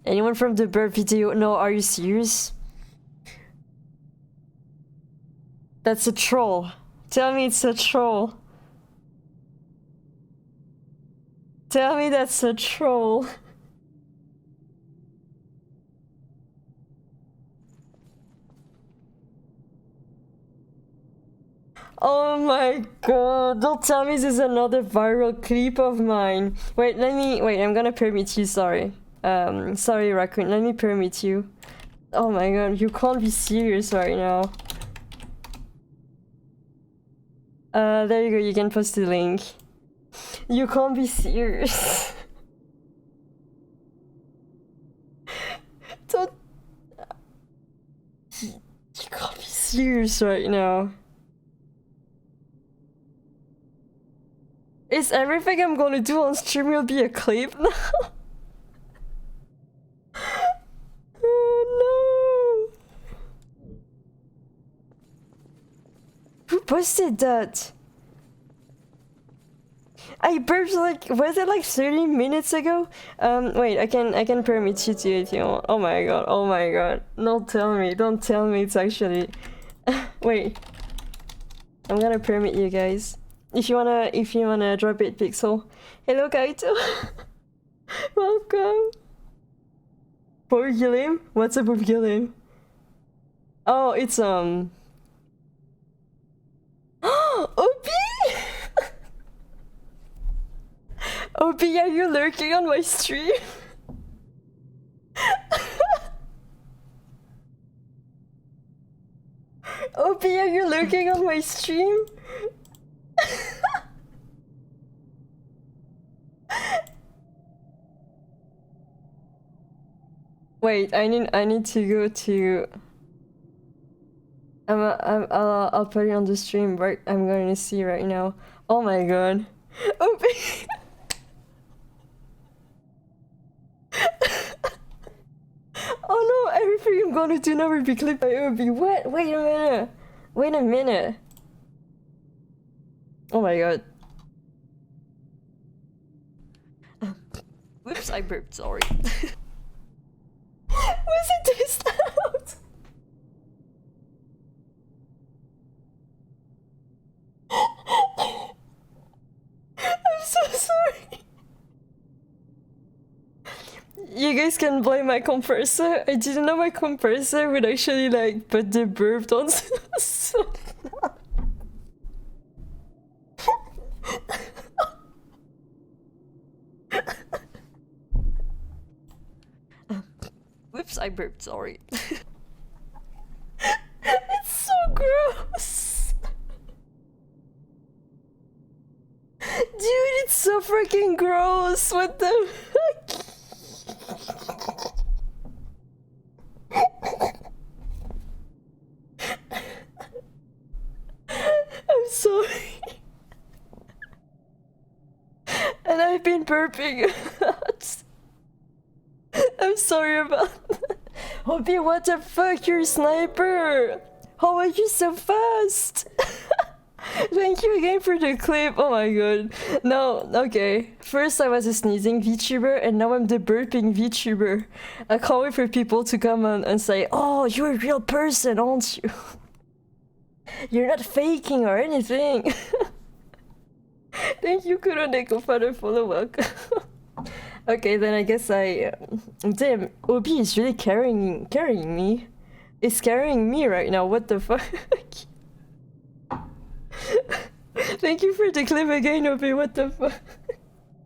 Anyone from the burp video? No, are you serious? That's a troll. Tell me it's a troll. Tell me that's a troll. Oh my god, don't tell me this is another viral clip of mine. Wait, I'm gonna permit you, sorry. Sorry Raccoon, let me permit you. Oh my god, you can't be serious right now. There you go, you can post the link. You can't be serious. Don't... You can't be serious right now. Is everything I'm gonna do on stream will be a clip now? Oh no! Who posted that? I burped like, was it like 30 minutes ago? Wait, I can permit you to if you want. Oh my god, oh my god. Don't tell me it's actually... Wait. I'm gonna permit you guys. If you wanna drop it, Pixel. Hello Kaito. Welcome. Poor Gilliam? What's up with Gilliam? Oh, it's Obi! Obi, are you lurking on my stream? Obi, are you lurking on my stream? Wait, I need to go to... I'll put it on the stream, right? I'm going to see right now. Oh my god. Obi! Oh no, everything I'm gonna do now will be clipped by Obi. What? Wait a minute. Wait a minute. Oh my god. Whoops, I burped, sorry. Was it this loud? I'm so sorry. You guys can blame my compressor. I didn't know my compressor would actually like put the burp on so loud. Whoops, I burped, sorry. It's so gross. Dude, it's so freaking gross. What the fuck? I'm sorry. And I've been burping. I'm sorry about that. Obi, what the fuck? You're a sniper! How are you so fast? Thank you again for the clip. Oh my god. No, okay. First I was a sneezing VTuber and now I'm the burping VTuber. I can't wait for people to come on and say, oh, you're a real person, aren't you? You're not faking or anything. Thank you, Kuroneko, for the follow. Welcome. Okay, then I guess I... Damn, Obi is really carrying me. It's carrying me right now, what the fuck? Thank you for the clip again, Obi, what the fuck?